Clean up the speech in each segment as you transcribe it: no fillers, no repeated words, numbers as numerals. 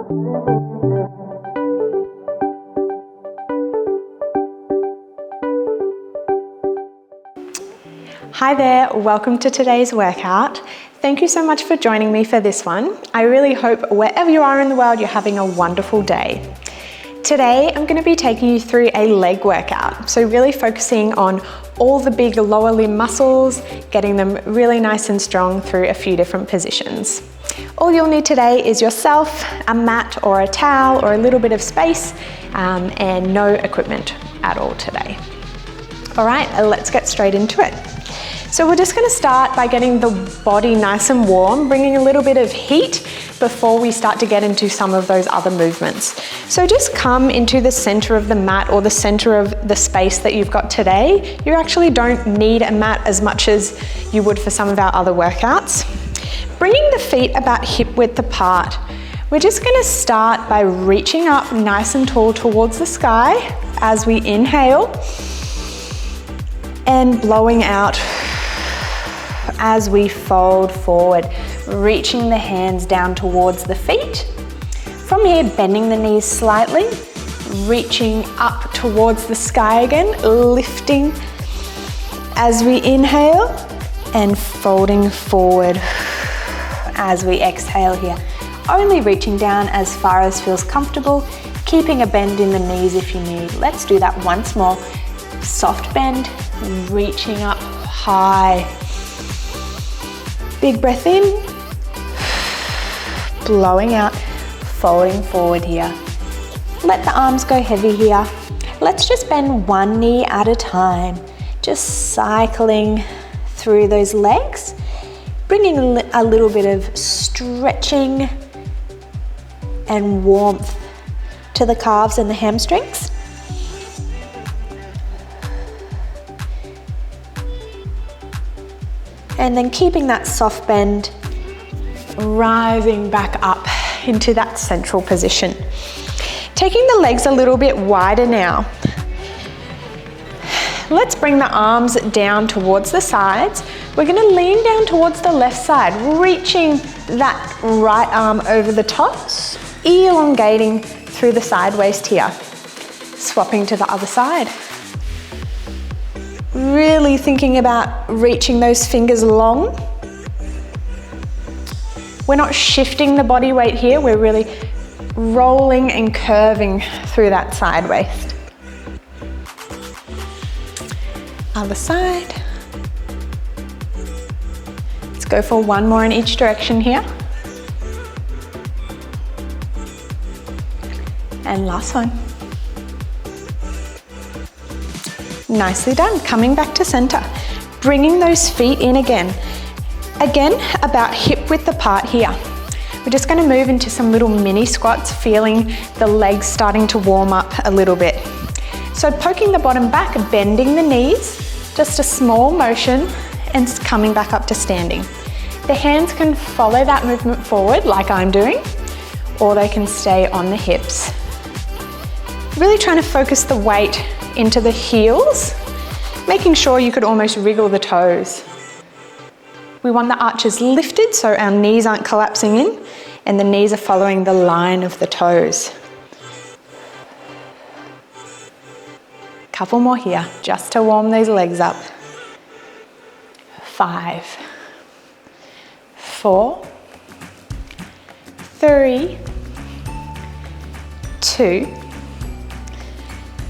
Hi there, welcome to today's workout. Thank you so much for joining me for this one. I really hope wherever you are in the world, you're having a wonderful day. Today, I'm going to be taking you through a leg workout. So really focusing on all the big lower limb muscles, getting them really nice and strong through a few different positions. All you'll need today is yourself, a mat or a towel or a little bit of space, and no equipment at all today. All right, let's get straight into it. So we're just going to start by getting the body nice and warm, bringing a little bit of heat before we start to get into some of those other movements. So just come into the center of the mat or the center of the space that you've got today. You actually don't need a mat as much as you would for some of our other workouts. Bringing the feet about hip width apart. We're just going to start by reaching up nice and tall towards the sky as we inhale and blowing out as we fold forward, reaching the hands down towards the feet. From here, bending the knees slightly, reaching up towards the sky again, lifting as we inhale and folding forward as we exhale here. Only reaching down as far as feels comfortable, keeping a bend in the knees if you need. Let's do that once more. Soft bend, reaching up high. Big breath in, blowing out, folding forward here. Let the arms go heavy here. Let's just bend one knee at a time, just cycling through those legs, bringing a little bit of stretching and warmth to the calves and the hamstrings. And then keeping that soft bend, rising back up into that central position. Taking the legs a little bit wider now. Let's bring the arms down towards the sides. We're going to lean down towards the left side, reaching that right arm over the top, elongating through the side waist here. Swapping to the other side. Really thinking about reaching those fingers long. We're not shifting the body weight here, we're really rolling and curving through that side waist. Other side. Let's go for one more in each direction here. And last one. Nicely done. Coming back to center. Bringing those feet in again. Again, about hip width apart here. We're just going to move into some little mini squats, feeling the legs starting to warm up a little bit. So poking the bottom back, bending the knees, just a small motion, and coming back up to standing. The hands can follow that movement forward like I'm doing, or they can stay on the hips. Really trying to focus the weight into the heels, making sure you could almost wriggle the toes. We want the arches lifted so our knees aren't collapsing in and the knees are following the line of the toes. Couple more here, just to warm those legs up. 5, 4, 3, 2,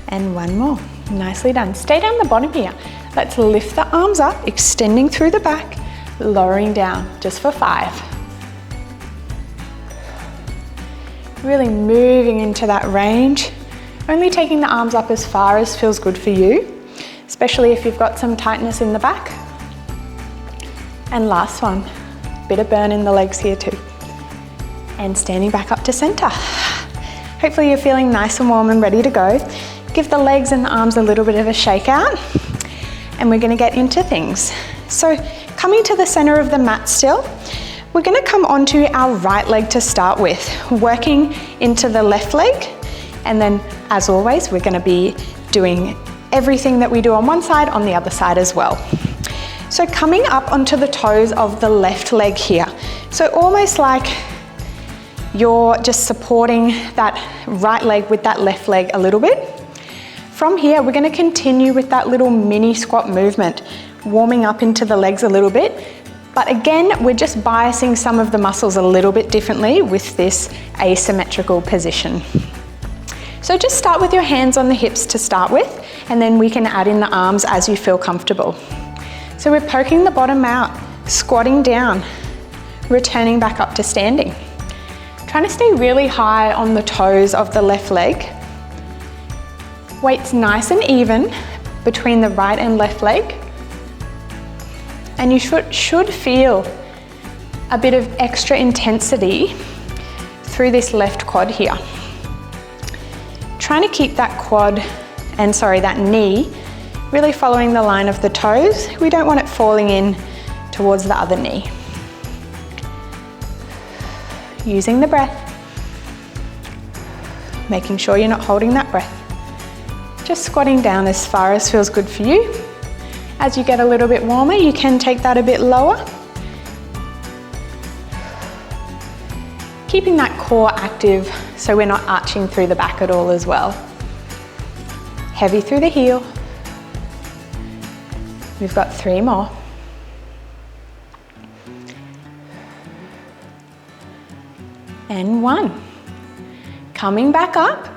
and one more. Nicely done. Stay down the bottom here. Let's lift the arms up, extending through the back, lowering down, just for 5. Really moving into that range. Only taking the arms up as far as feels good for you, especially if you've got some tightness in the back. And last one, bit of burn in the legs here too. And standing back up to center. Hopefully you're feeling nice and warm and ready to go. Give the legs and the arms a little bit of a shake out, and we're going to get into things. So coming to the center of the mat still, we're going to come onto our right leg to start with, working into the left leg, and then as always we're going to be doing everything that we do on one side on the other side as well. So coming up onto the toes of the left leg here, so almost like you're just supporting that right leg with that left leg a little bit. From here, we're going to continue with that little mini squat movement, warming up into the legs a little bit. But again, we're just biasing some of the muscles a little bit differently with this asymmetrical position. So just start with your hands on the hips to start with, and then we can add in the arms as you feel comfortable. So we're poking the bottom out, squatting down, returning back up to standing. Trying to stay really high on the toes of the left leg. Weight's nice and even between the right and left leg. And you should feel a bit of extra intensity through this left quad here. Trying to keep that that knee really following the line of the toes. We don't want it falling in towards the other knee. Using the breath. Making sure you're not holding that breath. Just squatting down as far as feels good for you. As you get a little bit warmer, you can take that a bit lower. Keeping that core active so we're not arching through the back at all as well. Heavy through the heel. We've got 3 more. And 1. Coming back up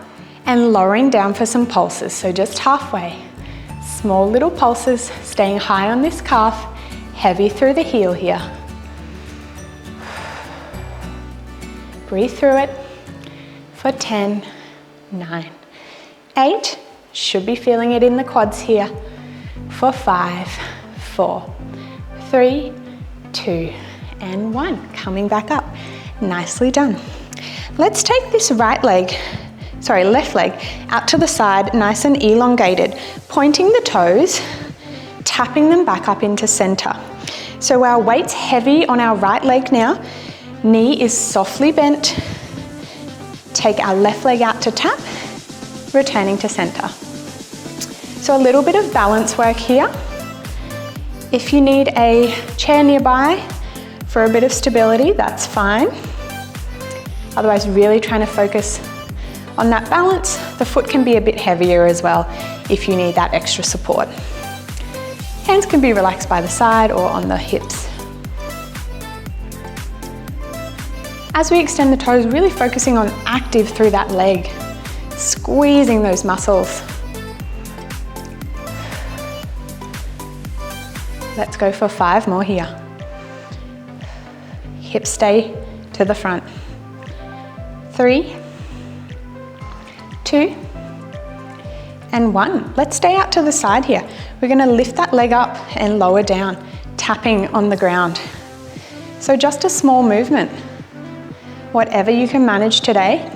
and lowering down for some pulses, so just halfway. Small little pulses, staying high on this calf, heavy through the heel here. Breathe through it for 10, 9, 8. Should be feeling it in the quads here. For 5, 4, 3, 2, and 1. Coming back up. Nicely done. Let's take this left leg out to the side, nice and elongated, pointing the toes, tapping them back up into center. So our weight's heavy on our right leg now, knee is softly bent. Take our left leg out to tap, returning to center. So a little bit of balance work here. If you need a chair nearby for a bit of stability, that's fine. Otherwise, really trying to focus on that balance. The foot can be a bit heavier as well if you need that extra support. Hands can be relaxed by the side or on the hips. As we extend the toes, really focusing on active through that leg, squeezing those muscles. Let's go for 5 more here. Hips stay to the front. 3, 2, and 1. Let's stay out to the side here. We're going to lift that leg up and lower down, tapping on the ground. So just a small movement. Whatever you can manage today.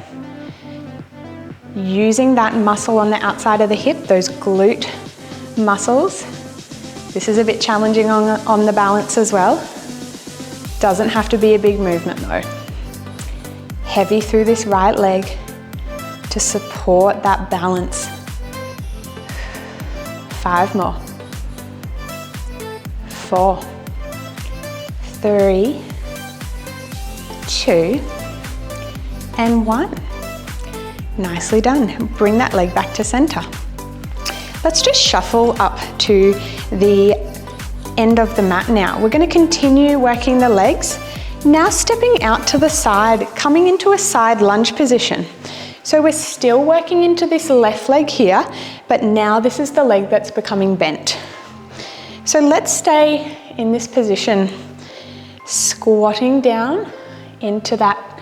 Using that muscle on the outside of the hip, those glute muscles. This is a bit challenging on the balance as well. Doesn't have to be a big movement though. Heavy through this right leg to support that balance. 5 more. 4, 3, 2, and 1. Nicely done. Bring that leg back to center. Let's just shuffle up to the end of the mat now. We're going to continue working the legs. Now stepping out to the side, coming into a side lunge position. So we're still working into this left leg here, but now this is the leg that's becoming bent. So let's stay in this position, squatting down into that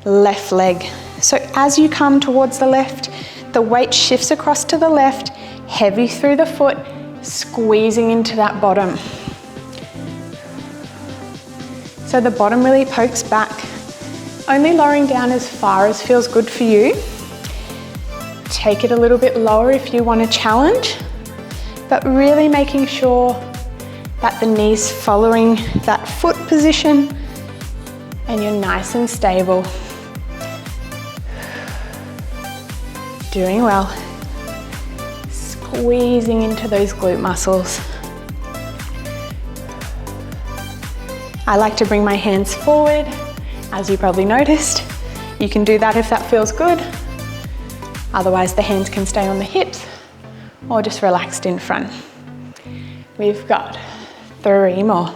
left leg. So as you come towards the left, the weight shifts across to the left, heavy through the foot, squeezing into that bottom. So the bottom really pokes back, only lowering down as far as feels good for you. Take it a little bit lower if you want to challenge, but really making sure that the knee's following that foot position and you're nice and stable. Doing well. Squeezing into those glute muscles. I like to bring my hands forward, as you probably noticed, You can do that if that feels good. Otherwise, the hands can stay on the hips or just relaxed in front. We've got 3 more.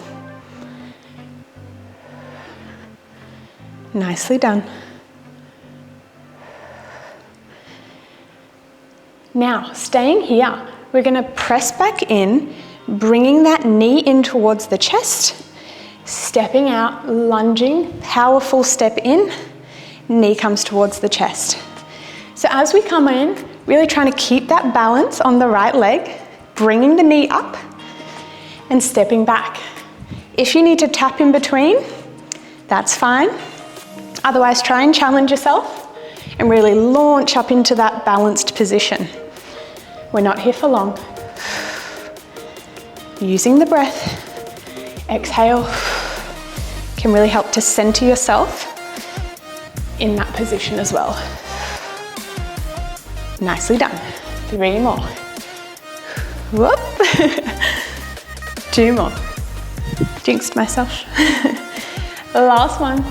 Nicely done. Now, staying here, we're going to press back in, bringing that knee in towards the chest, stepping out, lunging, powerful step in, knee comes towards the chest. So as we come in, really trying to keep that balance on the right leg, bringing the knee up and stepping back. If you need to tap in between, that's fine. Otherwise, try and challenge yourself and really launch up into that balanced position. We're not here for long. Using the breath, exhale, can really help to center yourself in that position as well. Nicely done. 3 more. Whoop. 2 more. Jinxed myself. Last one.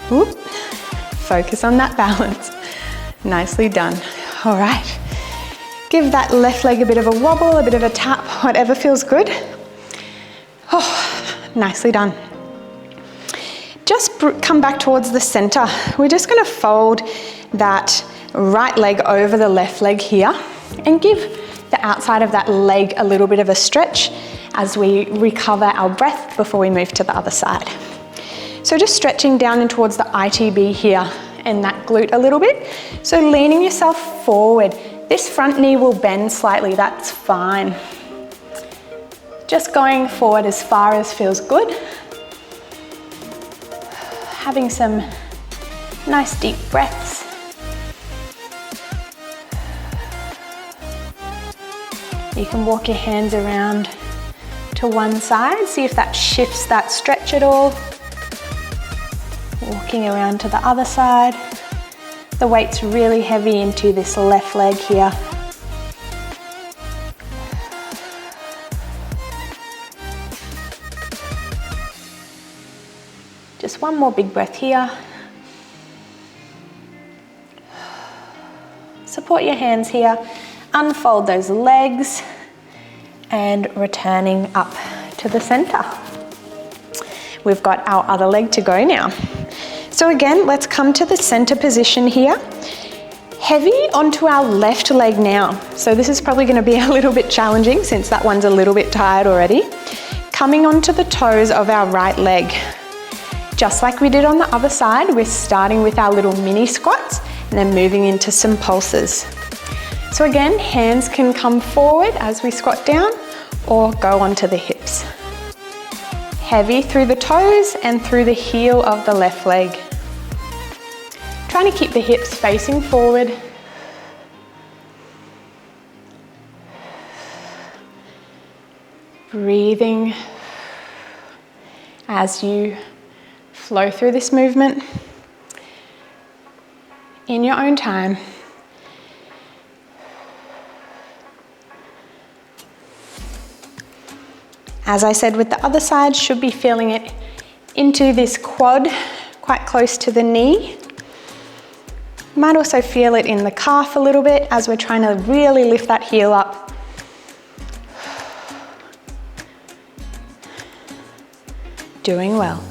Whoop. Focus on that balance. Nicely done. All right. Give that left leg a bit of a wobble, a bit of a tap, whatever feels good. Oh, nicely done. Just come back towards the center. We're just going to fold that right leg over the left leg here and give the outside of that leg a little bit of a stretch as we recover our breath before we move to the other side. So just stretching down and towards the ITB here and that glute a little bit. So leaning yourself forward. This front knee will bend slightly, that's fine. Just going forward as far as feels good. Having some nice deep breaths. You can walk your hands around to one side, see if that shifts that stretch at all. Walking around to the other side. The weight's really heavy into this left leg here. Just one more big breath here. Support your hands here. Unfold those legs and returning up to the center. We've got our other leg to go now. So again, let's come to the center position here. Heavy onto our left leg now. So this is probably going to be a little bit challenging since that one's a little bit tired already. Coming onto the toes of our right leg. Just like we did on the other side, we're starting with our little mini squats and then moving into some pulses. So again, hands can come forward as we squat down or go onto the hips. Heavy through the toes and through the heel of the left leg. Trying to keep the hips facing forward. Breathing as you flow through this movement in your own time. As I said with the other side, should be feeling it into this quad, quite close to the knee. Might also feel it in the calf a little bit as we're trying to really lift that heel up. Doing well.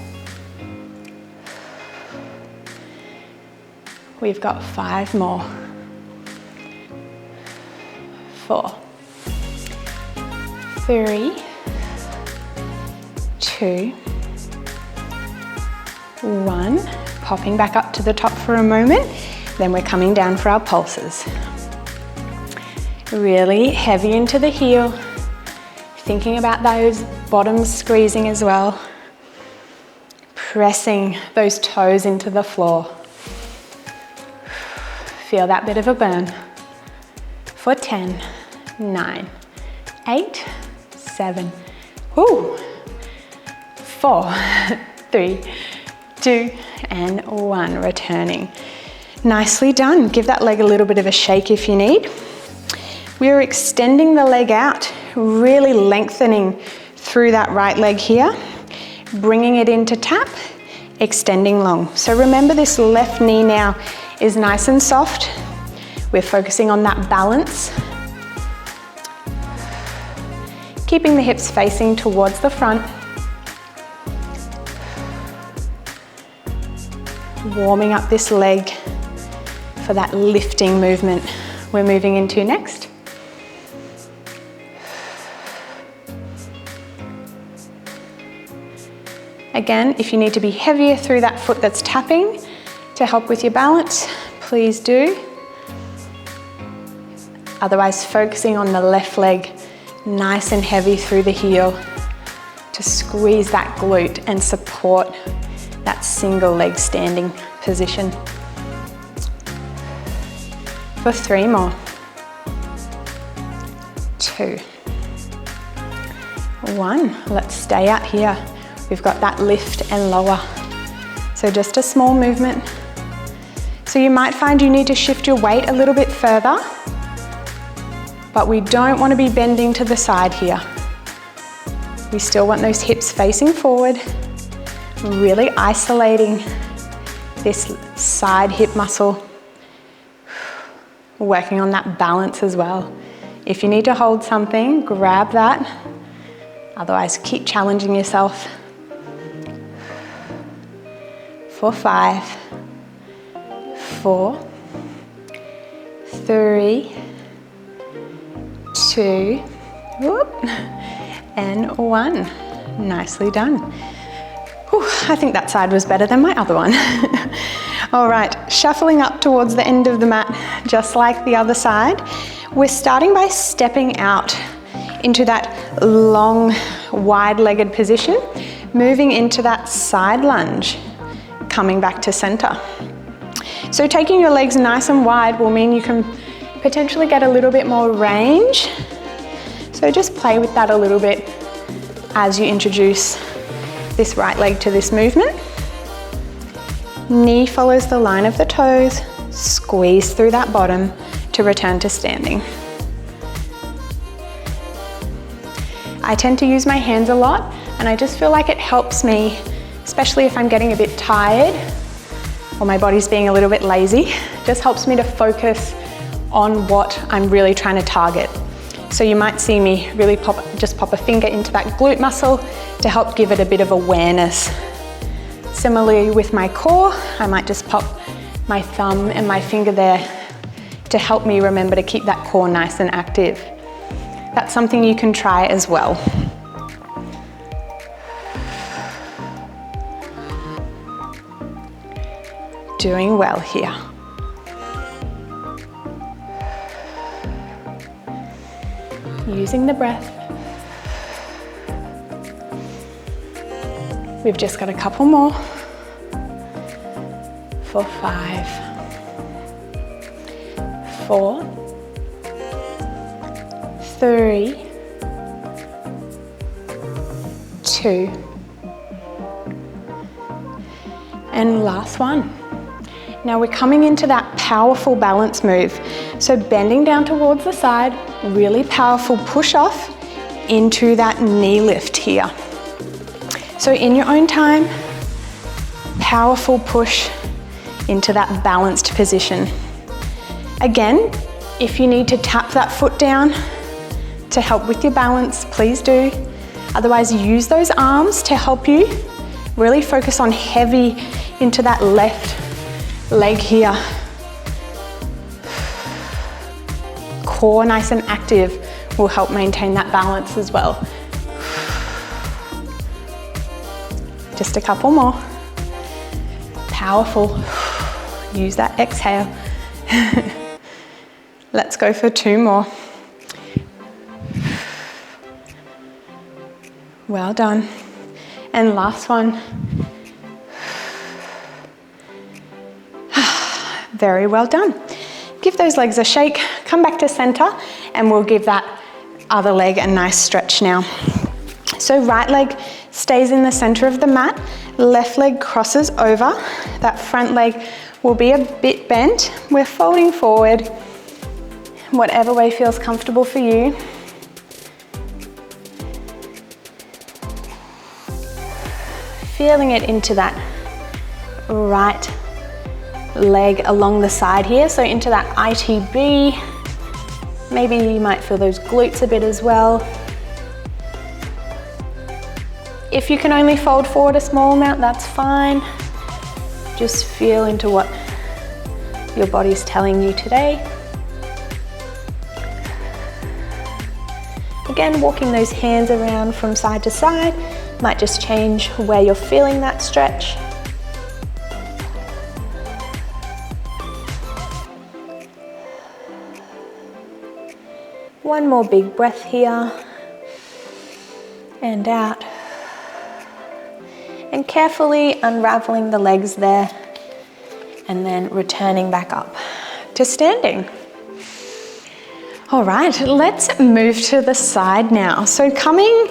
We've got 5 more. 4, 3, 2, 1. Popping back up to the top for a moment. Then we're coming down for our pulses. Really heavy into the heel. Thinking about those bottoms squeezing as well. Pressing those toes into the floor. Feel that bit of a burn. For 10, 9, 8, 7, 4, 3, 2, and 1. Returning. Nicely done. Give that leg a little bit of a shake if you need. We're extending the leg out, really lengthening through that right leg here, bringing it into tap extending long. So remember, this left knee now is nice and soft. We're focusing on that balance. Keeping the hips facing towards the front. Warming up this leg for that lifting movement we're moving into next. Again, if you need to be heavier through that foot that's tapping to help with your balance, please do. Otherwise, focusing on the left leg, nice and heavy through the heel to squeeze that glute and support that single leg standing position. For 3 more. 2. 1. Let's stay out here. We've got that lift and lower. So just a small movement. So you might find you need to shift your weight a little bit further, but we don't want to be bending to the side here. We still want those hips facing forward, really isolating this side hip muscle. Working on that balance as well. If you need to hold something, grab that. Otherwise, keep challenging yourself. For 5, 4, 3, 2, whoop, and 1. Nicely done. Whew, I think that side was better than my other one. All right, shuffling up towards the end of the mat, just like the other side. We're starting by stepping out into that long, wide-legged position, moving into that side lunge, coming back to center. So taking your legs nice and wide will mean you can potentially get a little bit more range. So just play with that a little bit as you introduce this right leg to this movement. Knee follows the line of the toes, squeeze through that bottom to return to standing. I tend to use my hands a lot, and I just feel like it helps me, especially if I'm getting a bit tired or my body's being a little bit lazy. It just helps me to focus on what I'm really trying to target. So you might see me really pop a finger into that glute muscle to help give it a bit of awareness. Similarly with my core, I might just pop my thumb and my finger there to help me remember to keep that core nice and active. That's something you can try as well. Doing well here. Using the breath. We've just got a couple more. For 5, 4, 3, 2, and last one. Now we're coming into that powerful balance move. So bending down towards the side, really powerful push off into that knee lift here. So in your own time, powerful push into that balanced position. Again, if you need to tap that foot down to help with your balance, please do. Otherwise, use those arms to help you. Really focus on heavy into that left leg here. Core nice and active will help maintain that balance as well. Just a couple more. Powerful. Use that exhale. Let's go for 2 more. Well done. And last one. Very well done. Give those legs a shake, come back to center, and we'll give that other leg a nice stretch now. So right leg stays in the center of the mat, left leg crosses over, that front leg will be a bit bent. We're folding forward, whatever way feels comfortable for you. Feeling it into that right leg along the side here, so into that ITB. Maybe you might feel those glutes a bit as well. If you can only fold forward a small amount, that's fine. Just feel into what your body's telling you today. Again, walking those hands around from side to side might just change where you're feeling that stretch. One more big breath here, and out. And carefully unraveling the legs there, and then returning back up to standing. All right, let's move to the side now. So coming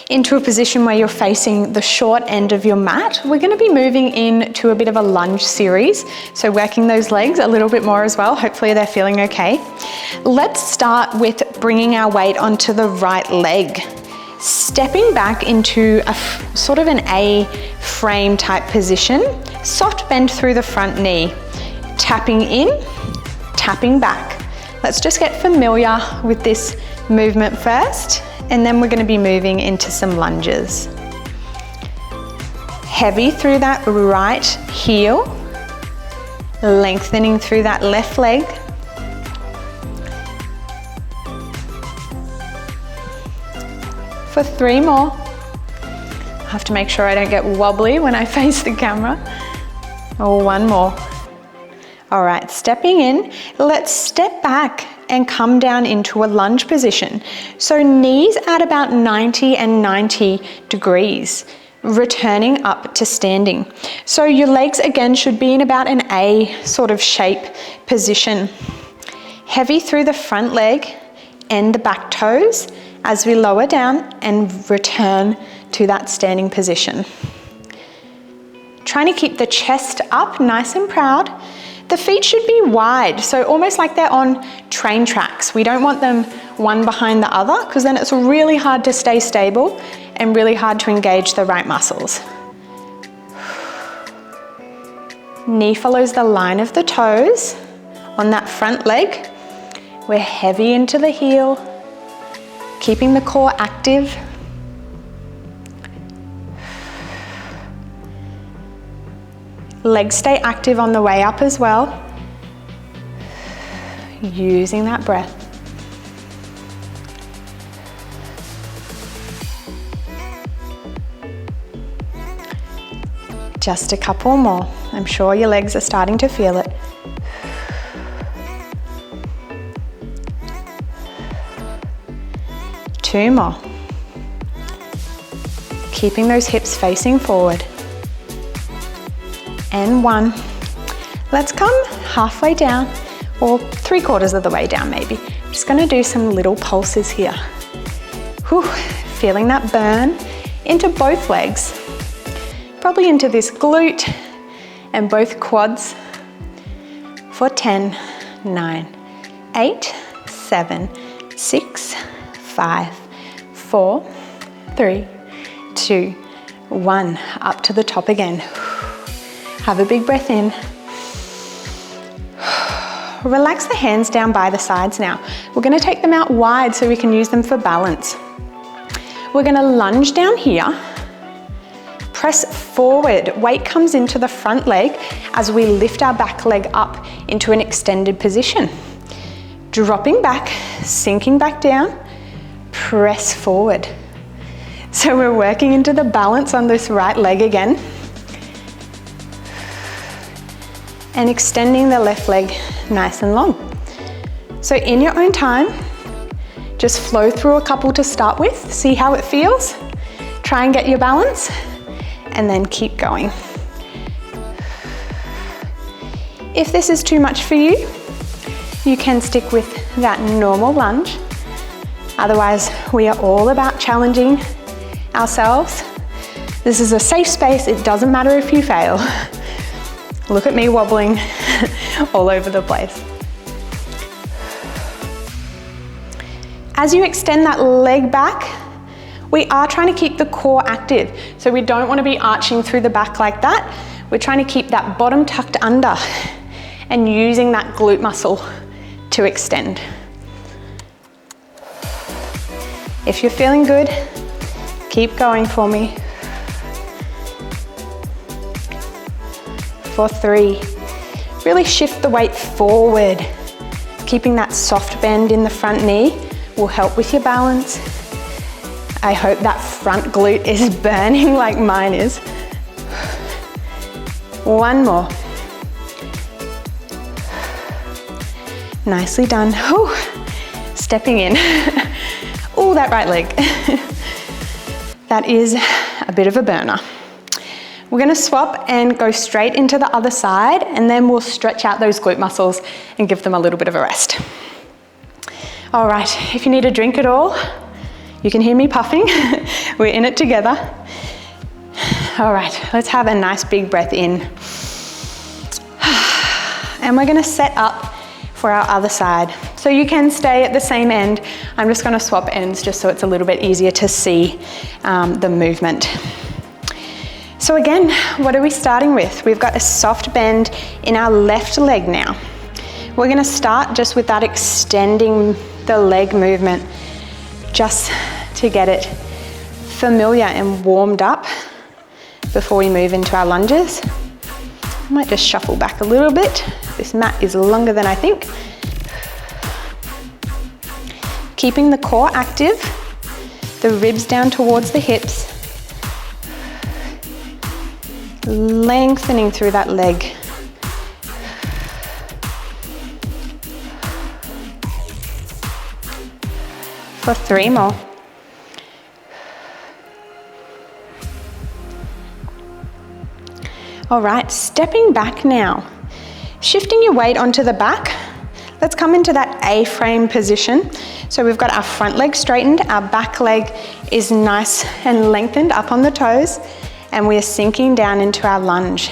into a position where you're facing the short end of your mat, we're going to be moving into a bit of a lunge series. So working those legs a little bit more as well. Hopefully they're feeling okay. Let's start with bringing our weight onto the right leg. Stepping back into a sort of an A frame type position, soft bend through the front knee, tapping in, tapping back. Let's just get familiar with this movement first, and then we're going to be moving into some lunges. Heavy through that right heel, lengthening through that left leg. For 3 more. I have to make sure I don't get wobbly when I face the camera. Oh, 1 more. All right, stepping in, let's step back and come down into a lunge position. So knees at about 90 and 90 degrees, returning up to standing. So your legs again should be in about an A sort of shape position. Heavy through the front leg and the back toes as we lower down and return to that standing position. Trying to keep the chest up nice and proud. The feet should be wide, so almost like they're on train tracks. We don't want them one behind the other, because then it's really hard to stay stable and really hard to engage the right muscles. Knee follows the line of the toes on that front leg. We're heavy into the heel, keeping the core active. Legs stay active on the way up as well. Using that breath. Just a couple more. I'm sure your legs are starting to feel it. Two more. Keeping those hips facing forward. And 1. Let's come halfway down, or 3/4 of the way down maybe. Just gonna do some little pulses here. Whew, feeling that burn into both legs. Probably into this glute and both quads for 10, 9, 8, 7, 6, 5, 4, 3, 2, 1. Up to the top again. Have a big breath in. Relax the hands down by the sides now. We're going to take them out wide so we can use them for balance. We're going to lunge down here. Press forward. Weight comes into the front leg as we lift our back leg up into an extended position. Dropping back, sinking back down, press forward. So we're working into the balance on this right leg again. And extending the left leg nice and long. So in your own time, just flow through a couple to start with, see how it feels, try and get your balance, and then keep going. If this is too much for you, you can stick with that normal lunge. Otherwise, we are all about challenging ourselves. This is a safe space, it doesn't matter if you fail. Look at me wobbling all over the place. As you extend that leg back, we are trying to keep the core active. So we don't want to be arching through the back like that. We're trying to keep that bottom tucked under and using that glute muscle to extend. If you're feeling good, keep going for me. For 3, really shift the weight forward. Keeping that soft bend in the front knee will help with your balance. I hope that front glute is burning like mine is. 1 more. Nicely done. Whew. Stepping in. Oh, that right leg. That is a bit of a burner. We're gonna swap and go straight into the other side, and then we'll stretch out those glute muscles and give them a little bit of a rest. All right, if you need a drink at all, you can hear me puffing. We're in it together. All right, let's have a nice big breath in. And we're gonna set up for our other side. So you can stay at the same end. I'm just gonna swap ends just so it's a little bit easier to see the movement. So again, what are we starting with? We've got a soft bend in our left leg now. We're gonna start just with that extending the leg movement, just to get it familiar and warmed up before we move into our lunges. I might just shuffle back a little bit. This mat is longer than I think. Keeping the core active, the ribs down towards the hips, lengthening through that leg. For 3 more. All right, stepping back now. Shifting your weight onto the back. Let's come into that A-frame position. So we've got our front leg straightened, our back leg is nice and lengthened up on the toes, and we are sinking down into our lunge,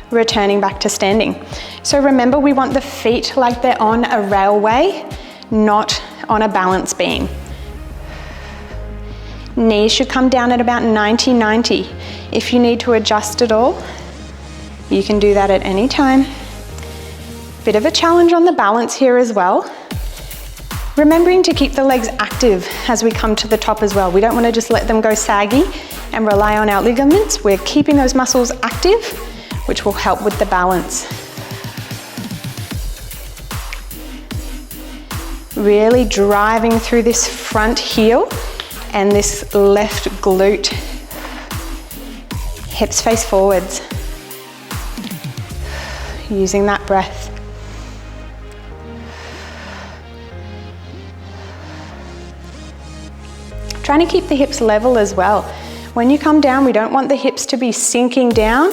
returning back to standing. So remember, we want the feet like they're on a railway, not on a balance beam. Knees should come down at about 90-90. If you need to adjust at all, you can do that at any time. Bit of a challenge on the balance here as well. Remembering to keep the legs active as we come to the top as well. We don't want to just let them go saggy and rely on our ligaments. We're keeping those muscles active, which will help with the balance. Really driving through this front heel and this left glute. Hips face forwards. Using that breath. Trying to keep the hips level as well. When you come down, we don't want the hips to be sinking down.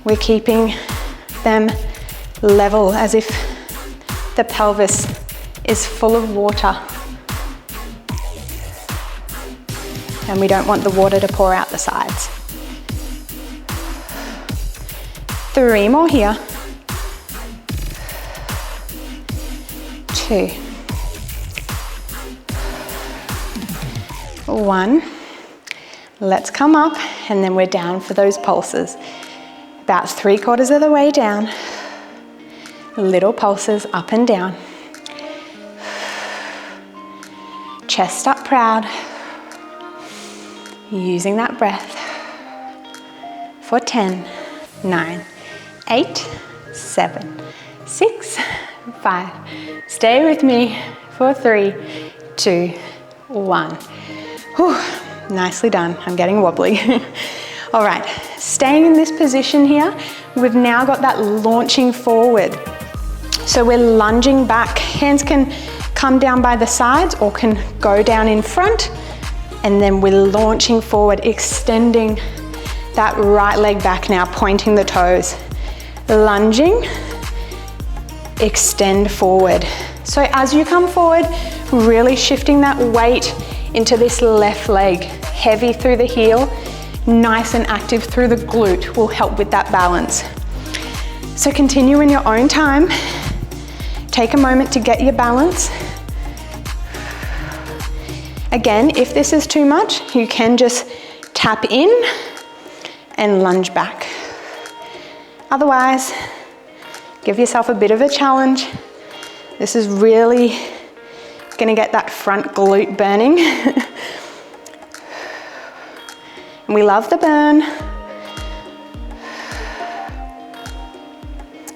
We're keeping them level as if the pelvis is full of water. And we don't want the water to pour out the sides. 3 more here. 2. 1. Let's come up, and then we're down for those pulses. About 3/4 of the way down. Little pulses up and down. Chest up proud. Using that breath. For 10, 9, 8, 7, 6, 5. Stay with me for 3, 2, 1. Whew, nicely done. I'm getting wobbly. All right, staying in this position here, we've now got that launching forward. So we're lunging back. Hands can come down by the sides or can go down in front, and then we're launching forward, extending that right leg back now, pointing the toes. Lunging, extend forward. So as you come forward, really shifting that weight into this left leg, heavy through the heel, nice and active through the glute will help with that balance. So continue in your own time. Take a moment to get your balance. Again, if this is too much, you can just tap in and lunge back. Otherwise, give yourself a bit of a challenge. This is really gonna get that front glute burning. And we love the burn.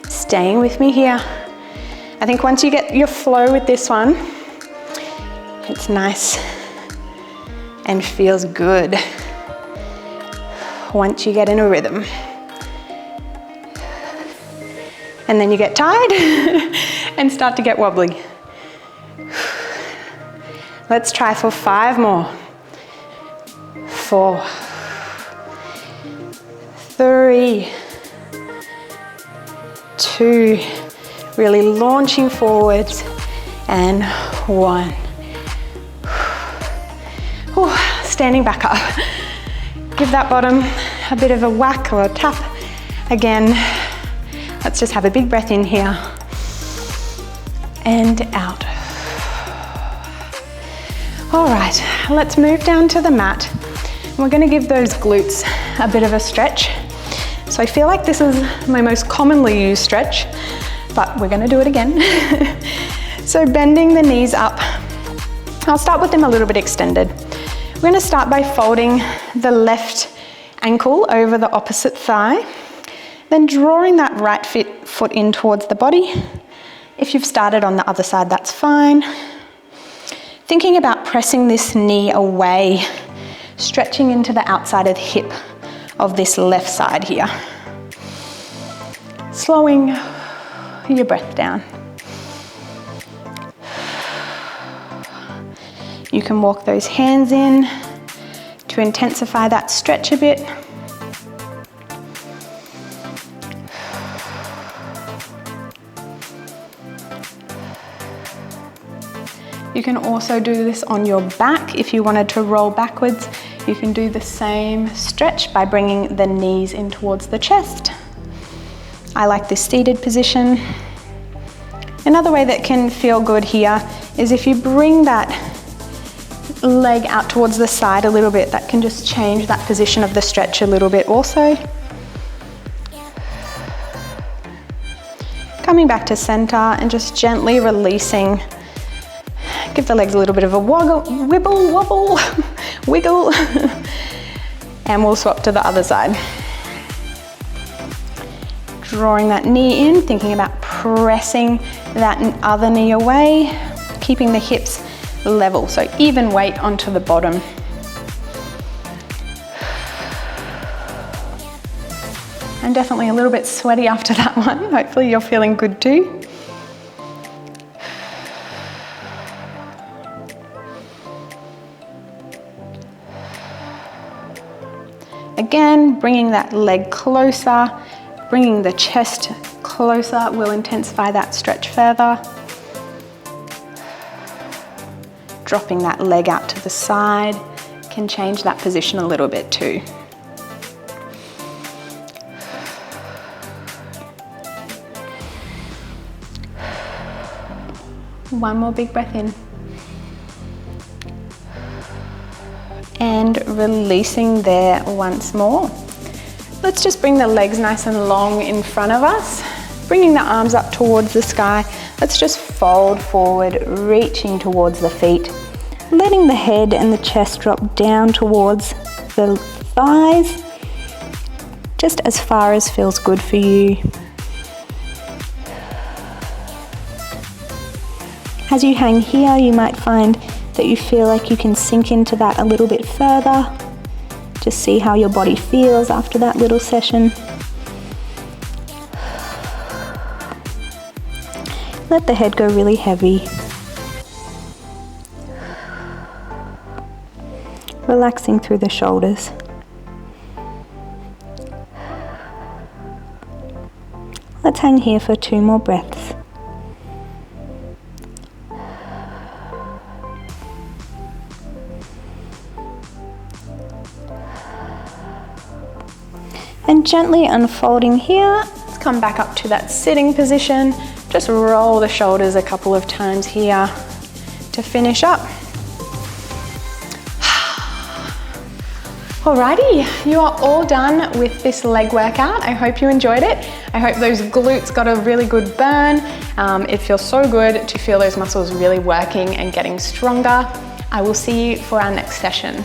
Staying with me here. I think once you get your flow with this one, it's nice and feels good once you get in a rhythm. And then you get tired and start to get wobbly. Let's try for 5 more. 4, 3, 2, really launching forwards, and 1. Ooh, standing back up. Give that bottom a bit of a whack or a tap. Again, let's just have a big breath in here and out. All right, let's move down to the mat. We're gonna give those glutes a bit of a stretch. So I feel like this is my most commonly used stretch, but we're gonna do it again. So bending the knees up. I'll start with them a little bit extended. We're gonna start by folding the left ankle over the opposite thigh, then drawing that right foot in towards the body. If you've started on the other side, that's fine. Thinking about pressing this knee away, stretching into the outside of the hip of this left side here. Slowing your breath down. You can walk those hands in to intensify that stretch a bit. You can also do this on your back. If you wanted to roll backwards, you can do the same stretch by bringing the knees in towards the chest. I like this seated position. Another way that can feel good here is if you bring that leg out towards the side a little bit, that can just change that position of the stretch a little bit also. Coming back to center and just gently releasing. Give the legs a little bit of a wobble, wiggle, and we'll swap to the other side. Drawing that knee in, thinking about pressing that other knee away, keeping the hips level, so even weight onto the bottom. I'm definitely a little bit sweaty after that one. Hopefully you're feeling good too. Again, bringing that leg closer, bringing the chest closer will intensify that stretch further. Dropping that leg out to the side can change that position a little bit too. One more big breath in. And releasing there once more. Let's just bring the legs nice and long in front of us, bringing the arms up towards the sky. Let's just fold forward, reaching towards the feet, letting the head and the chest drop down towards the thighs, just as far as feels good for you. As you hang here, you might find that you feel like you can sink into that a little bit further. Just see how your body feels after that little session. Let the head go really heavy. Relaxing through the shoulders. Let's hang here for 2 more breaths. And gently unfolding here, let's come back up to that sitting position. Just roll the shoulders a couple of times here to finish up. Alrighty, you are all done with this leg workout. I hope you enjoyed it. I hope those glutes got a really good burn. It feels so good to feel those muscles really working and getting stronger. I will see you for our next session.